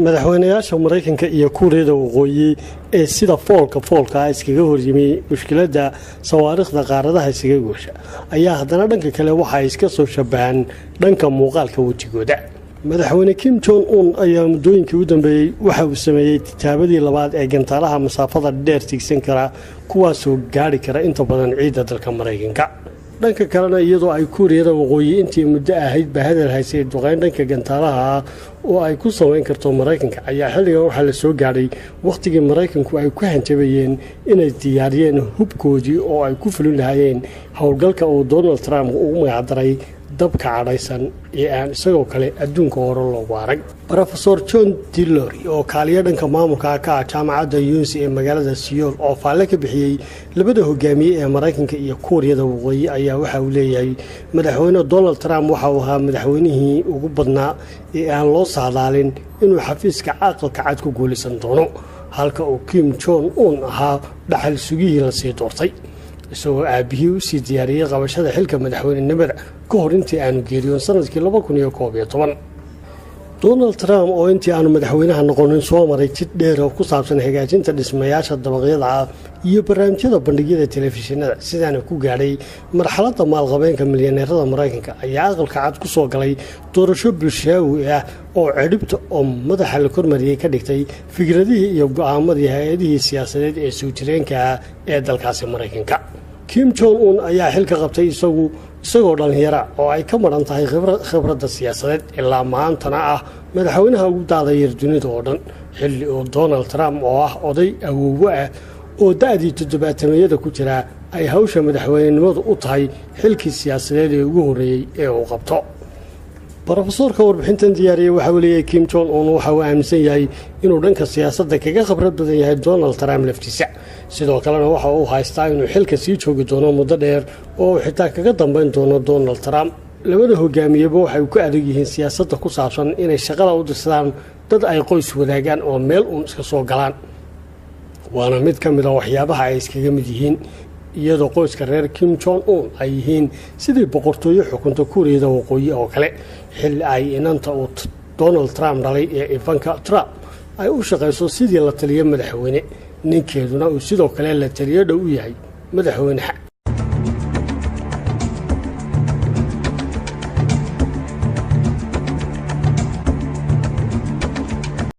madaxweynayaasha Mareykanka iyo Kuuriyada Waqooyi ee sida foolka iskaga horyimay mushkiladda sawaariikhda qaaradaha isaga goosha ayaa haddana dhanka kale waxa ay iska soo shabahan dhanka muuqaalka wajigooda. madaxweyne Kim Jong Un ayaa muddooyinkii u dambeeyay waxa uu sameeyay tijaabadii labaad ee gantaalaha masaafada dheer tigsan kara kuwaasoo gaari kara inta badan ciidda dalka Mareykanka. dhanka kalena iyadoo ay Kuuriyada Waqooyi intii muddo ahayd bahadal haysay duqeyn dhanka gantaalaha oo ay ku sameyn karto Mareykanka ayaa xilligan waxa la soo gaaray waqtigii Mareykanku ay ku hanjabayeen inay diyaariyeen hubkoodii oo ay ku fulin lahaayeen howlgalka uu Donald Trump ugu magacdaray dabka cadhaysan ee aan isagoo kale adduunka hore loogu arag. Professor John Tillery oo kaaliya dhanka maamulka ka ah jaamacadda UNC ee magaalada Seoul oo faalle ka bixiyay labada hogaamiye ee Mareykanka iyo Kuuriyada Waqooyi ayaa waxa uu leeyahay madaxweyne Donald Trump waxa uu ahaa madaxweynihii ugu badnaa ee aan loo saadaalin inuu xafiiska aqalka cad ku guulaysan doono halka uu Kim Jong Un ahaa dhaxal sugihii la sii doortay isagoo aabihii u sii diyaariyay qabashada xilka madaxweynenimada ka hor intii aanu geeriyoon sanadkii 2011. Donald Trump oo intii aanu madaxweynaha noqonin soo maray jid dheer oo ku saabsan hagaajinta dhismayaasha dabaqyada iyo barnaamijyada bandhigyada telefishinada sidaana ku gaadhay marxaladda maalqabeenka milyaneerada Mareykanka ayaa aqalka cad ku soo galay doorasho bulshaawi ah oo cidhibta oo madaxa la kormariyay ka dhigtay fikradihii iyo go'aamadii hay'adihii siyaasadeed ee soo jireenka ee dalkaasi Mareykanka. Kim Jong Un ayaa xilka qabtay isagoo dhalinyaro oo ay ka maran tahay khibradda siyaasadeed ilaa maantana ah madaxweynaha ugu daadayay dunida oo dhan xilli uu Donald Trump oo ah oday awoow ah oo da'dii 70-meeyada ku jira ay hawsha madaxweynenimadu u tahay xilkii siyaasadeed ee ugu horeeyay ee uu qabto. Professorka warbixintan diyaariyay waxa uu leeyahay Kim Jong Un waxa uu aaminsan yahay inuu dhanka siyaasadda kaga khibrad badan yahay Donald Trump laftiisa sidoo kalena waxa uu haystaa inuu xilka sii joogi doono muddo dheer oo xitaa kaga dambeyn doono Donald Trump. labada hogaamiyeba waxay ku adag yihiin siyaasadda ku saabsan inay shaqada u dirsadaan dad ay qoys wadaagaan oo meel uun iska soo galaan waana mid ka mid ah waxyaabaha ay iskaga mid yihiin iyadoo qoyska reer Kim Jong Un ay yihiin sidii boqortooyo xukunta Kuuriyada Waqooyi oo kale xilli ay inanta uu Donald Trump dhalay ee Ivanka Trump ay u shaqayso sidii la taliye madaxweyne ninkeeduna uu sidoo kale la taliye dhow u yahay madaxweynaha.